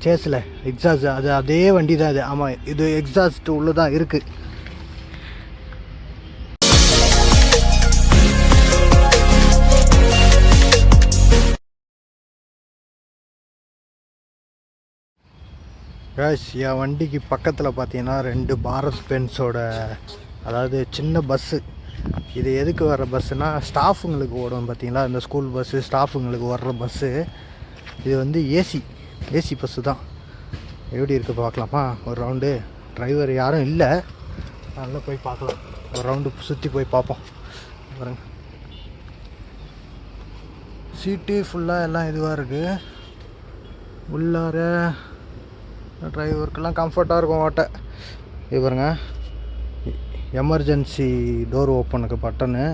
சேஸில் exhaust அது அதே வண்டி தான் இது. ஆமாம், இது எக்ஸாஸ்ட் உள்ளே தான் இருக்குது. என் வண்டிக்கு பக்கத்தில் பார்த்தீங்கன்னா 2 பாரத் பென்ஸோட அதாவது சின்ன பஸ்ஸு. இது எதுக்கு வர்ற பஸ்ஸுனால் ஸ்டாஃபுங்களுக்கு ஓடும் பார்த்தீங்களா, இந்த ஸ்கூல் பஸ்ஸு ஸ்டாஃபுங்களுக்கு வர்ற பஸ்ஸு. இது வந்து ஏசி பஸ்ஸு தான். எப்படி இருக்குது பார்க்கலாமா? ஒரு ரவுண்டு. டிரைவர் யாரும் இல்லை, நல்லா போய் பார்க்கலாம். ஒரு ரவுண்டு சுற்றி போய் பார்ப்போம். பாருங்க, சீட்டு ஃபுல்லாக எல்லாம் இதுவாக இருக்குது. உள்ளார டிரைவருக்கெல்லாம் கம்ஃபர்ட்டாக இருக்கும் ஓட்ட. இது பாருங்க, எமர்ஜென்சி டோர் ஓப்பனுக்கு பட்டனு,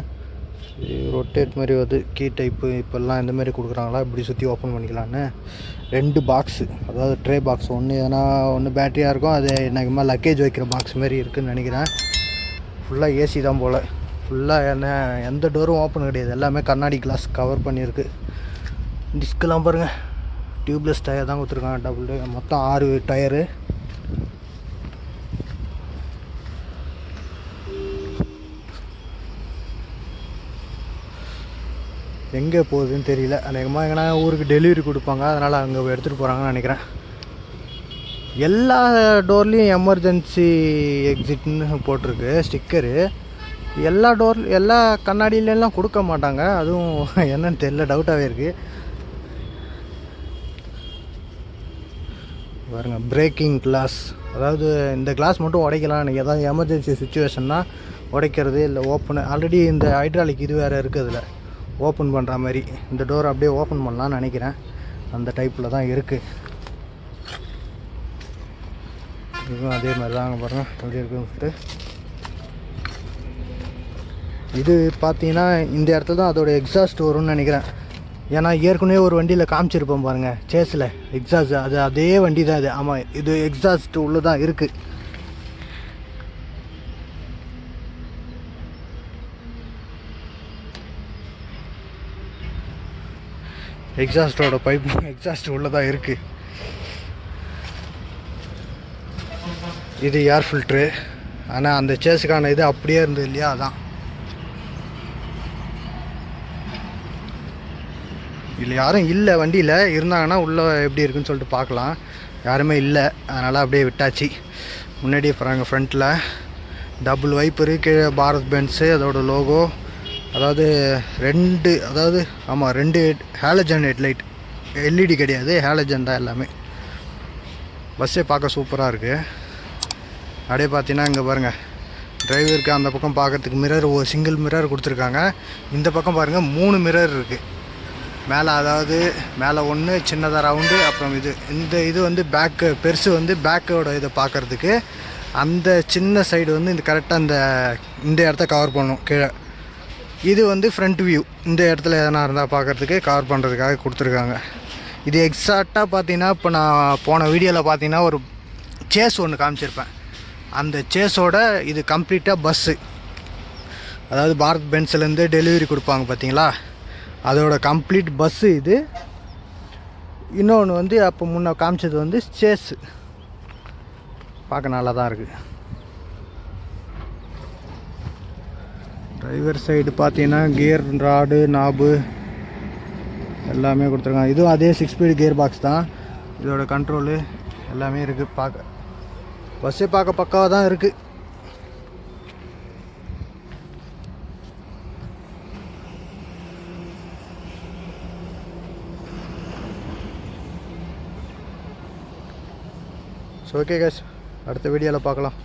ரொட்டேட் மாதிரி வருது. கீ டைப்பு இப்போல்லாம் இந்தமாரி கொடுக்குறாங்களா, இப்படி சுற்றி ஓப்பன் பண்ணிக்கலான்னு. 2 பாக்ஸு, அதாவது ட்ரே பாக்ஸ். ஒன்று எதனா ஒன்று பேட்டரியாக இருக்கும், அது எனக்கு லக்கேஜ் வைக்கிற பாக்ஸ் மாதிரி இருக்குதுன்னு நினைக்கிறேன். ஃபுல்லாக ஏசி தான் போல். ஃபுல்லாக எந்த டோரும் ஓப்பன் கிடையாது, எல்லாமே கண்ணாடி கிளாஸ் கவர் பண்ணியிருக்கு. டிஸ்கெலாம் பாருங்கள், டியூப்லெஸ் டயர் தான் கொடுத்துருக்காங்க. டபுள் மொத்தம் 6 டயரு. எங்கே போகுதுன்னு தெரியல. அநேகமாக எங்கன்னா ஊருக்கு டெலிவரி கொடுப்பாங்க, அதனால் அங்கே எடுத்துகிட்டு போகிறாங்கன்னு நினைக்கிறேன். எல்லா டோர்லேயும் எமர்ஜென்சி எக்ஸிட்னு போட்டிருக்கு ஸ்டிக்கரு. எல்லா கண்ணாடியிலலாம் கொடுக்க மாட்டாங்க, அதுவும் என்னன்னு தெரியல, டவுட்டாகவே இருக்குது. பாருங்க, பிரேக்கிங் கிளாஸ், அதாவது இந்த கிளாஸ் மட்டும் உடைக்கலாம். எனக்கு எதாவது எமர்ஜென்சி சுச்சுவேஷன்னா உடைக்கிறது இல்லை ஓப்பனு. ஆல்ரெடி இந்த ஹைட்ராலிக் இது வேறு இருக்குது, அதில் ஓப்பன் பண்ணுற மாதிரி. இந்த டோர் அப்படியே ஓப்பன் பண்ணலான்னு நினைக்கிறேன், அந்த டைப்பில் தான் இருக்குது. இதுவும் அதே மாதிரி தான் பாருங்கள் எப்படி இருக்குன்ட்டு. இது பார்த்தீங்கன்னா இந்த இடத்துல தான் அதோடய எக்ஸாஸ்ட் வரும்னு நினைக்கிறேன். ஏன்னா ஏற்கனவே ஒரு வண்டியில் காமிச்சிருப்போம் பாருங்கள், சேஸில் எக்ஸாஸ்ட் அது அதே வண்டி தான் இது. ஆமாம், இது எக்ஸாஸ்ட் உள்ளே தான் இருக்குது. எக்ஸாஸ்டோட பைப் எக்ஸாஸ்ட் உள்ளே தான் இருக்குது. இது ஏர் ஃபில்ட்ரு. ஆனால் அந்த சேஸுக்கான இது அப்படியே இருந்தது இல்லையா, அதான். இல்லை யாரும் இல்லை, வண்டியில் இருந்தாங்கன்னா உள்ளே எப்படி இருக்குன்னு சொல்லிட்டு பார்க்கலாம். யாருமே இல்லை, அதனால் அப்படியே விட்டாச்சு. முன்னாடியே போகிறாங்க ஃப்ரண்ட்டில் டபுள் வைப்பரு, கீழே பாரத் பென்ஸு அதோட லோகோ. அதாவது 2 ஹேலஜன் ஹெட்லைட், எல்இடி கிடையாது, ஹேலஜன் தான் எல்லாமே. பஸ்ஸே பார்க்க சூப்பராக இருக்குது. அப்படியே பார்த்தீங்கன்னா இங்கே பாருங்கள், டிரைவருக்கு அந்த பக்கம் பார்க்குறதுக்கு மிரர், ஒரு சிங்கிள் மிரர் கொடுத்துருக்காங்க. இந்த பக்கம் பாருங்கள் 3 மிரர் இருக்குது மேலே. அதாவது மேலே 1 சின்னதாக ரவுண்டு, அப்புறம் இது வந்து பேக்கு பெருசு வந்து பேக்கோட இதை பார்க்குறதுக்கு. அந்த சின்ன சைடு வந்து இந்த கரெக்டாக இந்த இடத்த கவர் பண்ணணும் கீழே. இது வந்து ஃப்ரண்ட் வியூ, இந்த இடத்துல எதனா இருந்தால் பார்க்குறதுக்கு கவர் பண்ணுறதுக்காக கொடுத்துருக்காங்க. இது எக்ஸாக்டாக பார்த்தீங்கன்னா இப்போ நான் போன வீடியோவில் பார்த்தீங்கன்னா ஒரு சேஸ் ஒன்று காமிச்சிருப்பேன். அந்த சேஸோட இது கம்ப்ளீட்டாக பஸ்ஸு, அதாவது பாரத் பென்ஸ்லேருந்து டெலிவரி கொடுப்பாங்க பார்த்தீங்களா, அதோட கம்ப்ளீட் பஸ்ஸு இது. இன்னொன்று வந்து அப்போ முன்னே காமிச்சது வந்து சேஸு. பார்க்க நல்லா தான் இருக்குது. டிரைவர் சைடு பார்த்தீங்கன்னா கியர் ராடு நாபு எல்லாமே கொடுத்துருக்காங்க. இதுவும் அதே 6 ஸ்பீடு கியர் பாக்ஸ் தான். இதோட கண்ட்ரோலு எல்லாமே இருக்குது. பஸ்ஸே பார்க்க பக்காவாக தான் இருக்குது. ஸோ ஓகே கைஸ், அடுத்த வீடியோவில் பார்க்கலாம்.